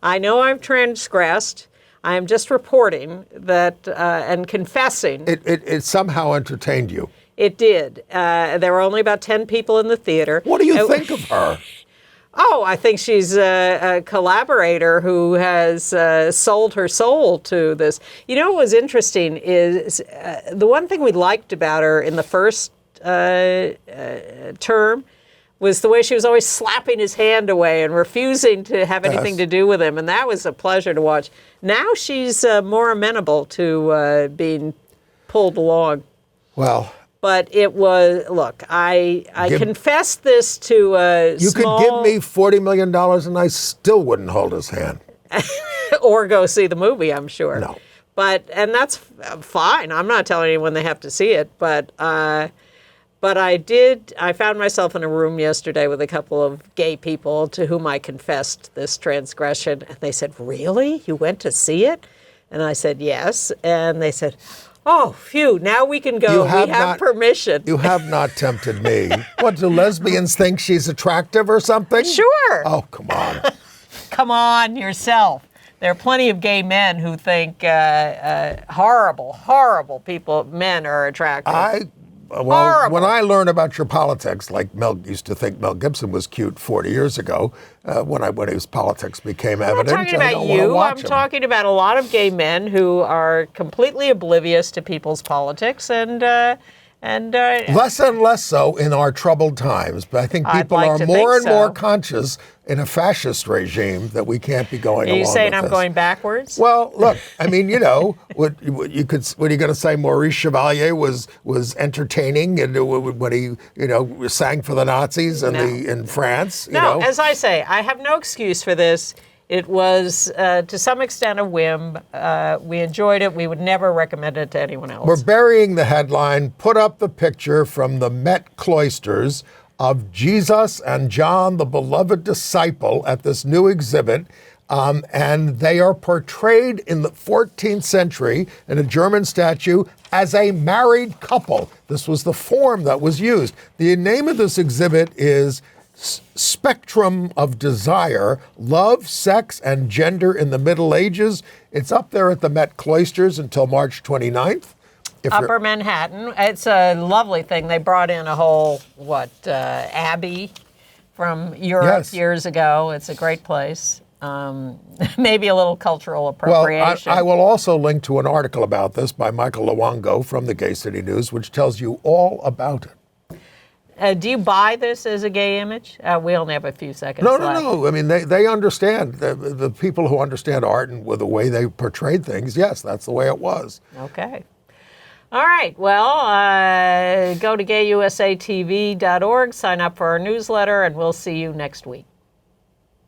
I know I've transgressed. I am just reporting that and confessing. It somehow entertained you. It did. There were only about 10 people in the theater. What do you think of her? Oh, I think she's a collaborator who has sold her soul to this. What was interesting is the one thing we liked about her in the first term was the way she was always slapping his hand away and refusing to have anything to do with him. And that was a pleasure to watch. Now she's more amenable to being pulled along. Well, but it was, look, I confessed this to you could give me $40 million and I still wouldn't hold his hand. Or go see the movie, I'm sure. No. And that's fine. I'm not telling anyone they have to see it. But I found myself in a room yesterday with a couple of gay people to whom I confessed this transgression. And they said, "Really? You went to see it?" And I said, "Yes." And they said, "Oh, phew, now we can go. We have permission." You have not tempted me. What, do lesbians think she's attractive or something? Sure. Oh, come on. Come on yourself. There are plenty of gay men who think horrible people, men are attractive. When I learn about your politics, like Mel used to think Mel Gibson was cute 40 years ago, when his politics became evident. I'm not talking about you. I'm talking about a lot of gay men who are completely oblivious to people's politics and less and less so in our troubled times. But I think people are more and more conscious in a fascist regime that we can't be going along with this. Are you saying I'm going backwards? Well, look, I mean, what are you going to say? Maurice Chevalier was entertaining, and when he sang for the Nazis in France. No, as I say, I have no excuse for this. It was, to some extent, a whim. We enjoyed it. We would never recommend it to anyone else. We're burying the headline. Put up the picture from the Met Cloisters of Jesus and John, the beloved disciple, at this new exhibit. And they are portrayed in the 14th century in a German statue as a married couple. This was the form that was used. The name of this exhibit is Spectrum of Desire, Love, Sex, and Gender in the Middle Ages. It's up there at the Met Cloisters until March 29th. Upper Manhattan. It's a lovely thing. They brought in a whole, abbey from Europe years ago. It's a great place. Maybe a little cultural appropriation. Well, I will also link to an article about this by Michael Luongo from the Gay City News, which tells you all about it. Do you buy this as a gay image? We only have a few seconds left. No. I mean, they understand. The people who understand art and with the way they portrayed things, yes, that's the way it was. Okay. All right. Well, go to gayusatv.org, sign up for our newsletter, and we'll see you next week.